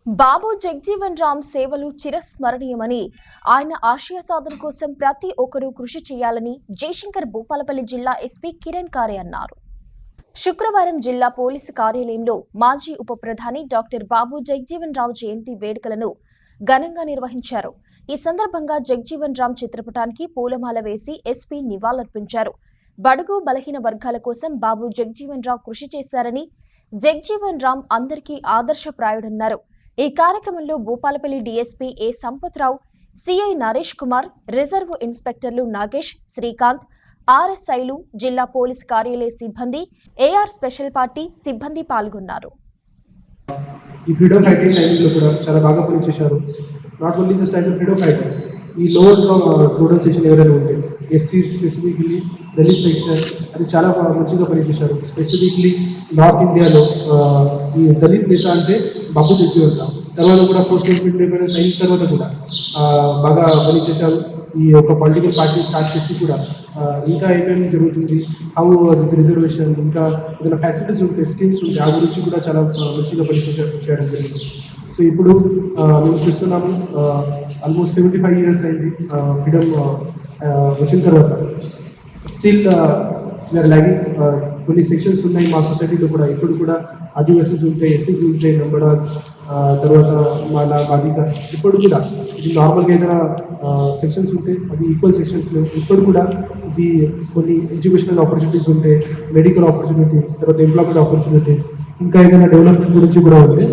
బాబు జగ్జీవన్ రామ్ సేవలు చిరస్మరణీయమని ఆయన ఆశయ సాధన కోసం ప్రతి ఒక్కరూ కృషి చేయాలని జయశంకర్ భూపాలపల్లి జిల్లా ఎస్పీ కిరణ్ కారే అన్నారు. శుక్రవారం జిల్లా పోలీసు కార్యాలయంలో మాజీ ఉప ప్రధాని డాక్టర్ బాబు జగ్జీవన్ రామ్ జయంతి వేడుకలను ఘనంగా నిర్వహించారు. ఈ సందర్భంగా జగ్జీవన్ రామ్ చిత్రపటానికి పూలమాల వేసి ఎస్పీ నివాళులర్పించారు. బడుగు బలహీన వర్గాల కోసం బాబు జగ్జీవన్ రామ్ కృషి చేశారని, జగ్జీవన్ రామ్ అందరికీ ఆదర్శప్రాయుడన్నారు. ఈ కార్యక్రమంలో భూపాలపల్లి డీఎస్పీ ఏ సంపత్రావు, సిఐ నరేష్ కుమార్, రిజర్వ్ ఇన్స్పెక్టర్లు నాగేష్, శ్రీకాంత్, ఆర్ఎస్ఐలు, జిల్లా పోలీస్ కార్యాలయ సిబ్బంది, ఏఆర్ స్పెషల్ పార్టీ సిబ్బంది పాల్గొన్నారు. ఈ ఫ్రీడమ్ ఫైటింగ్ టైంలో కూడా చాలా బాగా పనిచేశారు. Not only just as a freedom fighter, ఈ లోవర్ రూరల్ సెక్షన్ ఎవరైనా ఉంటే ఎస్సీ స్పెసిఫిక్లీ దళిత్ సెక్షన్ అది చాలా మంచిగా పనిచేశారు. స్పెసిఫిక్లీ నార్త్ ఇండియాలో ఈ దళిత్ నేత అంటే బాబు జగ్జీవన్ రామ్. తర్వాత కూడా పోస్ట్ ఇండిపెండెన్స్ అయిన తర్వాత కూడా బాగా పనిచేశారు. ఈ ఒక పొలిటికల్ పార్టీ స్టార్ట్ చేసి కూడా ఇంకా ఏమేమి జరుగుతుంది, హౌ రిజర్వేషన్, ఇంకా ఏదైనా ఫెసిలిటీస్ ఉంటే, స్కీమ్స్ ఉంటే ఆ గురించి కూడా చాలా మంచిగా చేయడం జరిగింది. సో ఇప్పుడు మేము చూస్తున్నాము ఆల్మోస్ట్ 75 years అయింది ఫ్రీడమ్ వచ్చిన తర్వాత. Still we are lagging. కొన్ని సెక్షన్స్ ఉన్నాయి మా సొసైటీలో కూడా. ఇప్పుడు కూడా ఆదివాసీస్ ఉంటాయి, ఎస్సీస్ ఉంటాయి, నంబడాల్స్, తర్వాత మాదిగా ఇప్పుడు కూడా ఇది నార్మల్గా ఏదైనా సెక్షన్స్ ఉంటే అది ఈక్వల్ సెక్షన్స్లో ఇప్పుడు కూడా ఇది కొన్ని ఎడ్యుకేషనల్ ఆపర్చునిటీస్ ఉంటాయి, మెడికల్ ఆపర్చునిటీస్, తర్వాత ఎంప్లాయ్మెంట్ ఆపర్చునిటీస్, ఇంకా ఏదైనా డెవలప్మెంట్ గురించి కూడా ఉంటే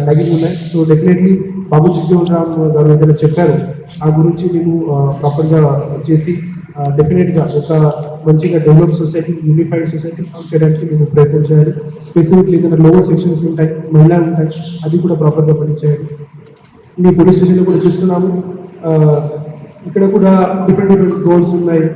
లాగింగ్ ఉన్నాయి. సో డెఫినెట్లీ బాబు జగ్జీవన్ రామ్ గారు ఏదైనా చెప్పారు ఆ గురించి మేము ప్రాపర్గా చేసి డెఫినెట్గా ఒక మంచిగా develop society, unified society form చేయడానికి మేము ప్రయత్నం చేయాలి. స్పెసిఫిక్లీ ఏదైనా లోవర్ సెక్షన్స్ ఉంటాయి, మహిళలు ఉంటాయి, అది కూడా ప్రాపర్గా పనిచేయాలి. మీ పోలీస్ స్టేషన్లో కూడా చూస్తున్నాము, ఇక్కడ కూడా డిఫరెంట్ గోల్స్ ఉన్నాయి.